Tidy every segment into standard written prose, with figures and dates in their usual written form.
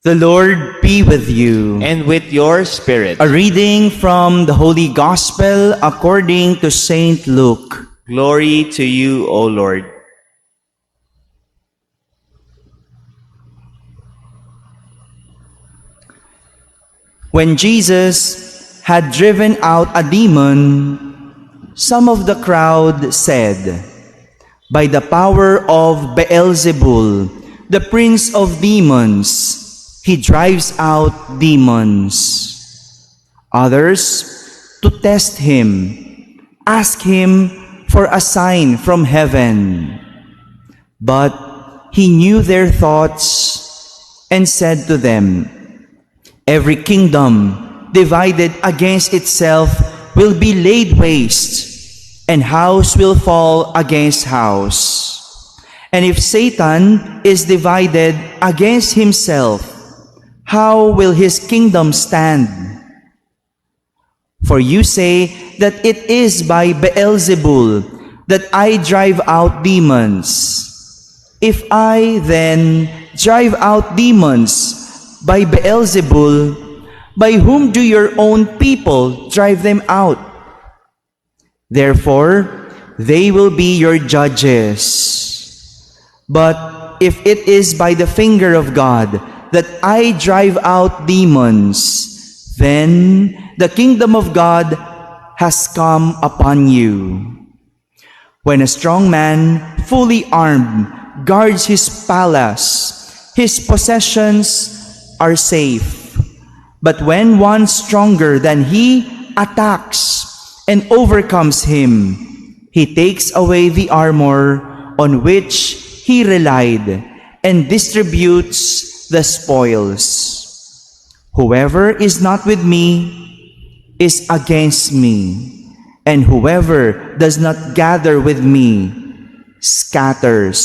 The Lord be with you. And with your spirit. A reading from the Holy Gospel according to Saint Luke. Glory to you, O Lord. When Jesus had driven out a demon, some of the crowd said, "By the power of Beelzebul, the prince of demons, he drives out demons." Others, to test him, asked him for a sign from heaven. But he knew their thoughts and said to them, "Every kingdom divided against itself will be laid waste, and house will fall against house. And if Satan is divided against himself, how will his kingdom stand? For you say that it is by Beelzebul that I drive out demons. If I then drive out demons by Beelzebul, by whom do your own people drive them out? Therefore, they will be your judges. But if it is by the finger of God that I drive out demons, then the kingdom of God has come upon you. When a strong man, fully armed, guards his palace, his possessions are safe. But when one stronger than he attacks and overcomes him, he takes away the armor on which he relied and distributes the spoils. Whoever is not with me is against me, and whoever does not gather with me scatters.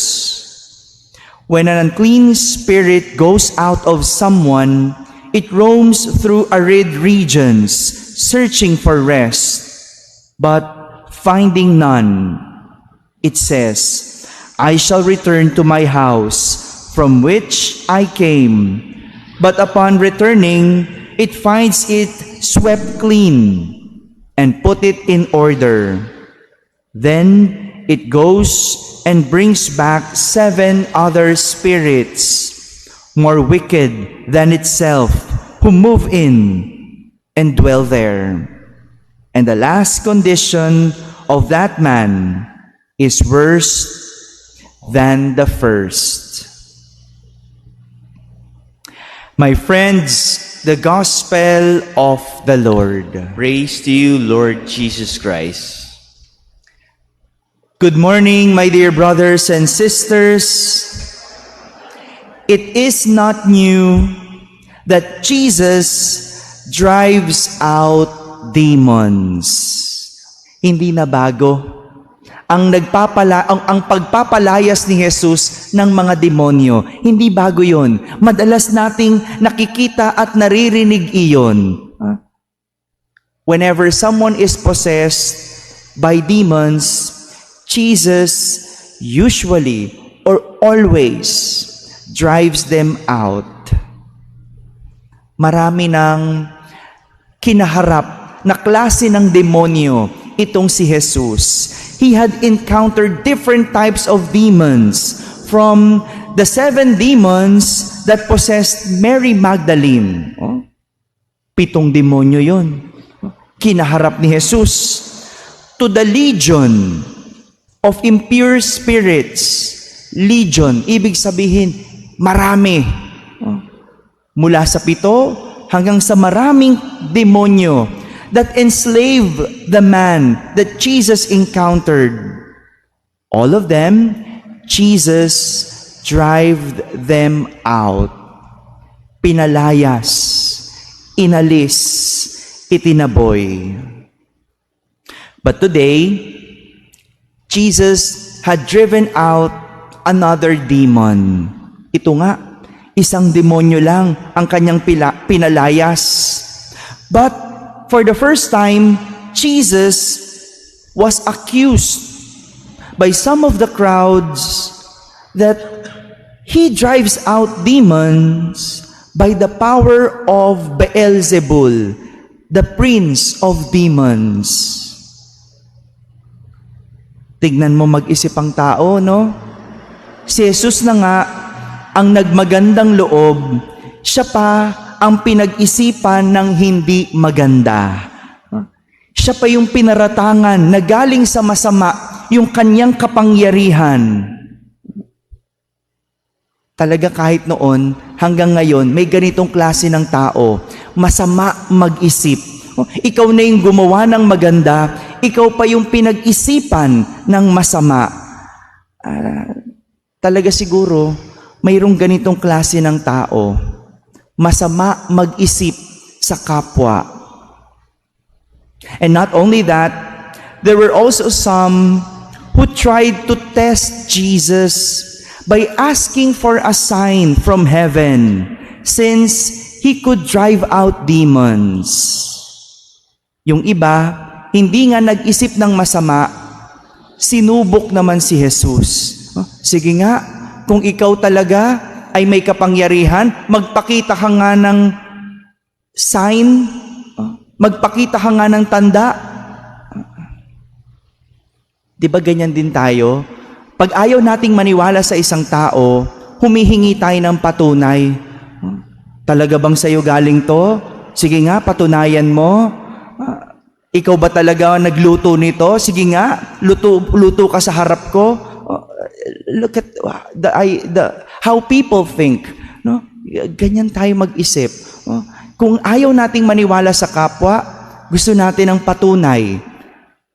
When an unclean spirit goes out of someone, it roams through arid regions, searching for rest, but finding none. It says, "I shall return to my house from which I came." But upon returning, it finds it swept clean and put it in order. Then it goes and brings back 7 other spirits, more wicked than itself, who move in and dwell there. And the last condition of that man is worse than the first. My friends, the Gospel of the Lord. Praise to you, Lord Jesus Christ. Good morning, my dear brothers and sisters. It is not new that Jesus drives out demons. Hindi na bago. Ang pagpapalayas ni Jesus ng mga demonyo, hindi bago yon. Madalas nating nakikita at naririnig iyon. Whenever someone is possessed by demons, Jesus usually or always drives them out. Marami ng kinaharap na klase ng demonyo itong si Jesus. He had encountered different types of demons, from the 7 demons that possessed Mary Magdalene. 7 demonyo yon. Kinaharap ni Jesus. To the legion of impure spirits. Legion, ibig sabihin, marami. Mula sa 7 hanggang sa maraming demonyo that enslaved the man that Jesus encountered. All of them, Jesus drove them out. Pinalayas, inalis, itinaboy. But today, Jesus had driven out another demon. Ito nga, isang demonyo lang ang kanyang pinalayas. But for the first time, Jesus was accused by some of the crowds that he drives out demons, by the power of Beelzebul, the prince of demons. Tignan mo, mag-isip ang tao, no? Si Jesus na nga ang nagmagandang loob, siya pa ang pinag-isipan ng hindi maganda. Siya pa yung pinaratangan na galing sa masama yung kanyang kapangyarihan. Talaga kahit noon, hanggang ngayon, may ganitong klase ng tao, masama mag-isip. Ikaw na yung gumawa ng maganda, ikaw pa yung pinag-isipan ng masama. Talaga siguro, mayroong ganitong klase ng tao, masama mag-isip sa kapwa. And not only that, there were also some who tried to test Jesus by asking for a sign from heaven, since he could drive out demons. Yung iba, hindi nga nag-isip ng masama, sinubok naman si Jesus. Sige nga, kung ikaw talaga ay may kapangyarihan, magpakita ka nga ng sign, magpakita ka nga ng tanda. Di ba ganyan din tayo? Pag ayaw nating maniwala sa isang tao, humihingi tayo ng patunay. Talaga bang sa'yo galing to? Sige nga, patunayan mo. Ikaw ba talaga nagluto nito? Sige nga, luto ka sa harap ko. Look at how people think. No? Ganyan tayo mag-isip. Kung ayaw nating maniwala sa kapwa, gusto natin ng patunay.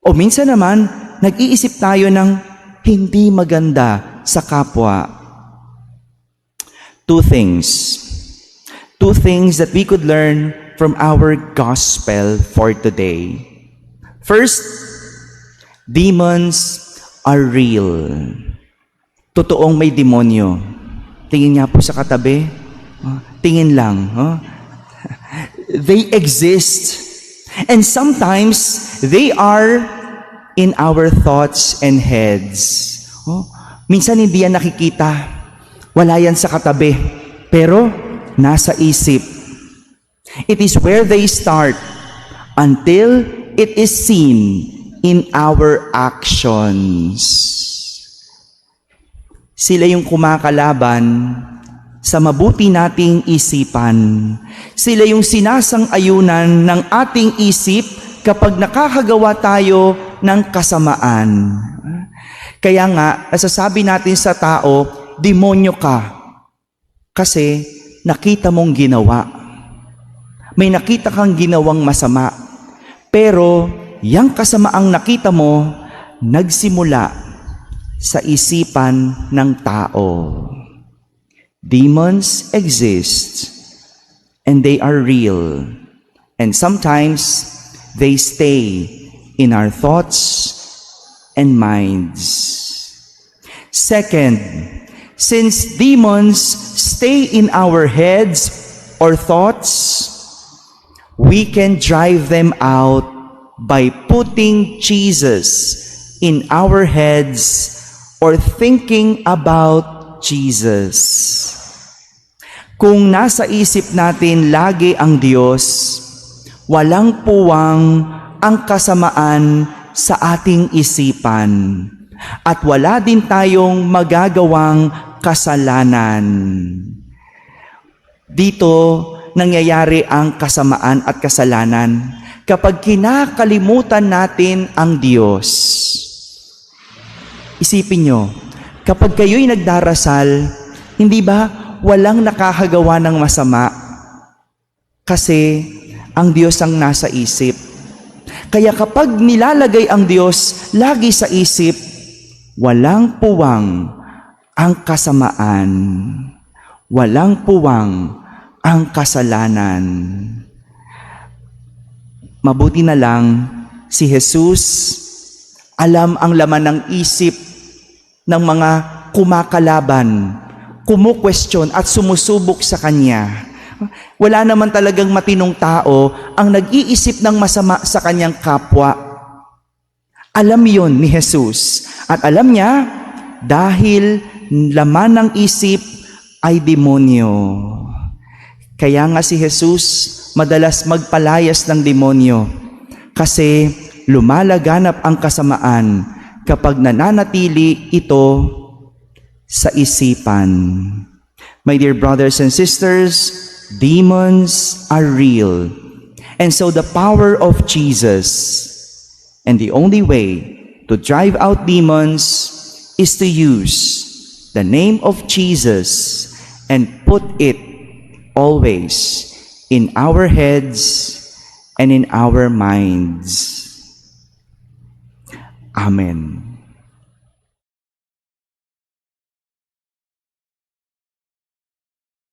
O minsan naman, nag-iisip tayo ng hindi maganda sa kapwa. Two things that we could learn from our gospel for today. First, demons are real. Totoong may demonyo. Tingin nga po sa katabi. Tingin lang. They exist. And sometimes, they are in our thoughts and heads. Minsan hindi yan nakikita. Wala yan sa katabi. Pero, nasa isip. It is where they start until it is seen in our actions. Sila yung kumakalaban sa mabuti nating isipan. Sila yung sinasang-ayunan ng ating isip kapag nakakagawa tayo ng kasamaan. Kaya nga, nasasabi natin sa tao, demonyo ka. Kasi nakita mong ginawa. May nakita kang ginawang masama. Pero, yang kasamaang nakita mo, nagsimula sa isipan ng tao. Demons exist, and they are real. And sometimes, they stay in our thoughts and minds. Second, since demons stay in our heads or thoughts, we can drive them out by putting Jesus in our heads or thinking about Jesus. Kung nasa isip natin lagi ang Diyos, walang puwang ang kasamaan sa ating isipan. At wala din tayong magagawang kasalanan. Dito, nangyayari ang kasamaan at kasalanan kapag kinakalimutan natin ang Diyos. Isipin nyo, kapag kayo'y nagdarasal, hindi ba walang nakakagawa ng masama? Kasi ang Diyos ang nasa isip. Kaya kapag nilalagay ang Diyos lagi sa isip, walang puwang ang kasamaan. Walang puwang ang kasalanan. Mabuti na lang si Jesus alam ang laman ng isip ng mga kumakalaban, kumu-question at sumusubok sa Kanya. Wala naman talagang matinong tao ang nag-iisip ng masama sa kanyang kapwa. Alam yon ni Jesus. At alam niya, dahil laman ng isip ay demonyo. Kaya nga si Jesus madalas magpalayas ng demonyo kasi lumalaganap ang kasamaan kapag nananatili ito sa isipan. My dear brothers and sisters, demons are real. And so the power of Jesus and the only way to drive out demons is to use the name of Jesus and put it always in our heads and in our minds. Amen.